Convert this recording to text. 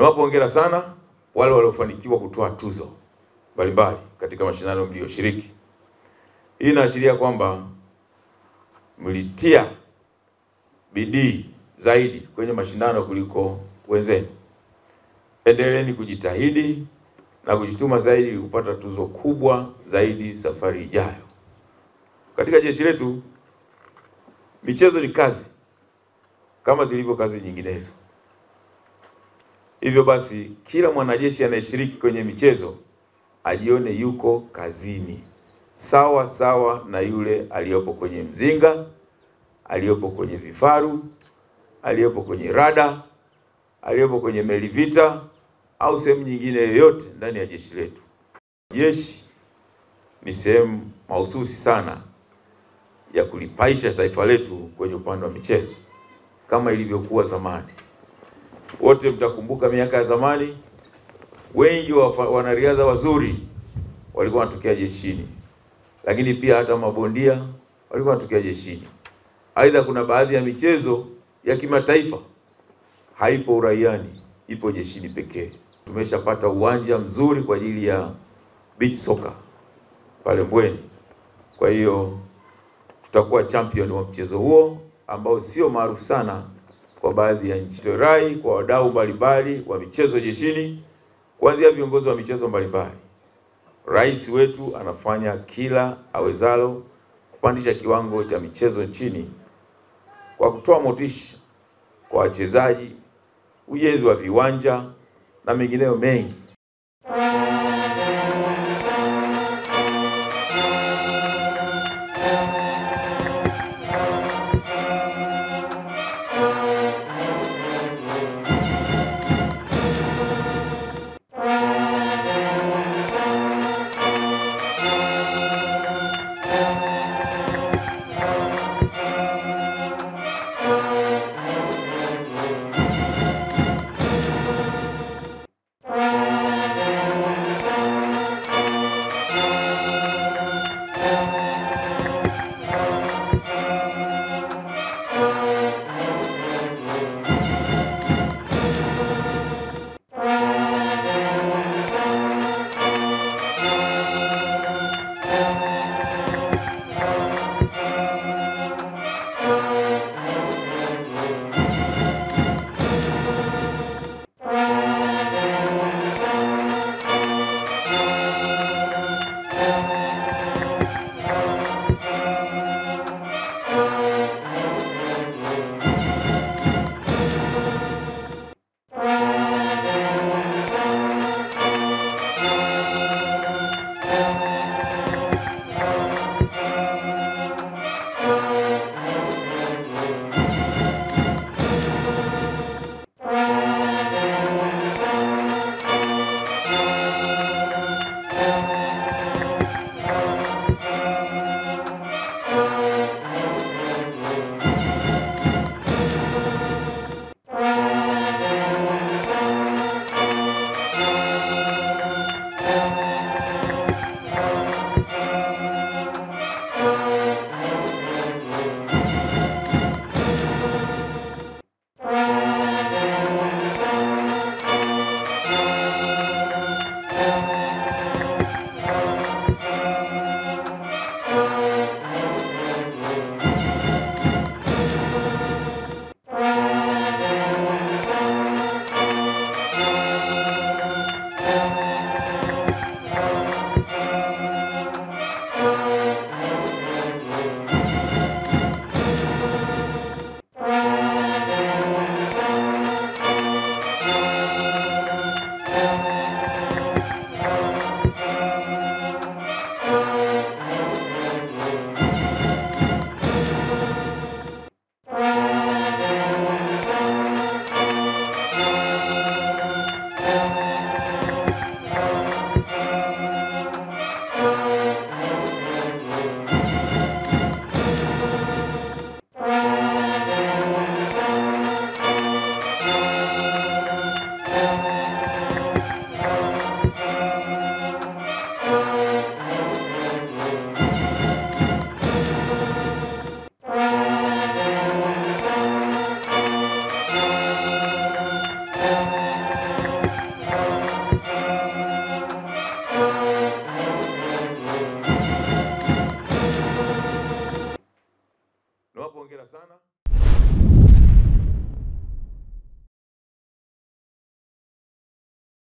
Niwapo hongera sana wale waliofanikiwa kutoa tuzo mbalimbali katika mashindano mlioshiriki. Hii inaashiria kwamba mlitia bidii zaidi kwenye mashindano kuliko wenzenu. Endeleeni kujitahidi na kujituma zaidi ili kupata tuzo kubwa zaidi safari ijayo. Katika jeshi letu, michezo ni kazi kama zilivyo kazi nyinginezo. Hivyo basi, kila mwanajeshi anayeshiriki kwenye michezo ajione yuko kazini, sawa sawa na yule aliyopo kwenye mzinga, aliyopo kwenye vifaru, aliyopo kwenye rada, aliyopo kwenye meli vita au sehemu nyingine yoyote ndani ya jeshi letu. Jeshi ni sehemu mahususi sana ya kulipaisha taifa letu kwenye upande wa michezo kama ilivyokuwa zamani. Wote mtakumbuka miaka ya zamani, wengi wa wanariadha wazuri walikuwa wanatokea jeshini, lakini pia hata mabondia walikuwa wanatokea jeshini. Aidha, kuna baadhi ya michezo ya kimataifa haipo uraiani, ipo jeshini pekee. Tumeshapata uwanja mzuri kwa ajili ya beach soccer pale Mbweni. Kwa hiyo tutakuwa champion wa mchezo huo ambao sio maarufu sana kwa baadhi ya nchi. Rai kwa wadau mbalimbali wa michezo jeshini, kuanzia viongozi wa michezo mbalimbali. Rais wetu anafanya kila awezalo kupandisha kiwango cha michezo nchini kwa kutoa motisha kwa wachezaji, ujenzi wa viwanja na mengineyo mengi.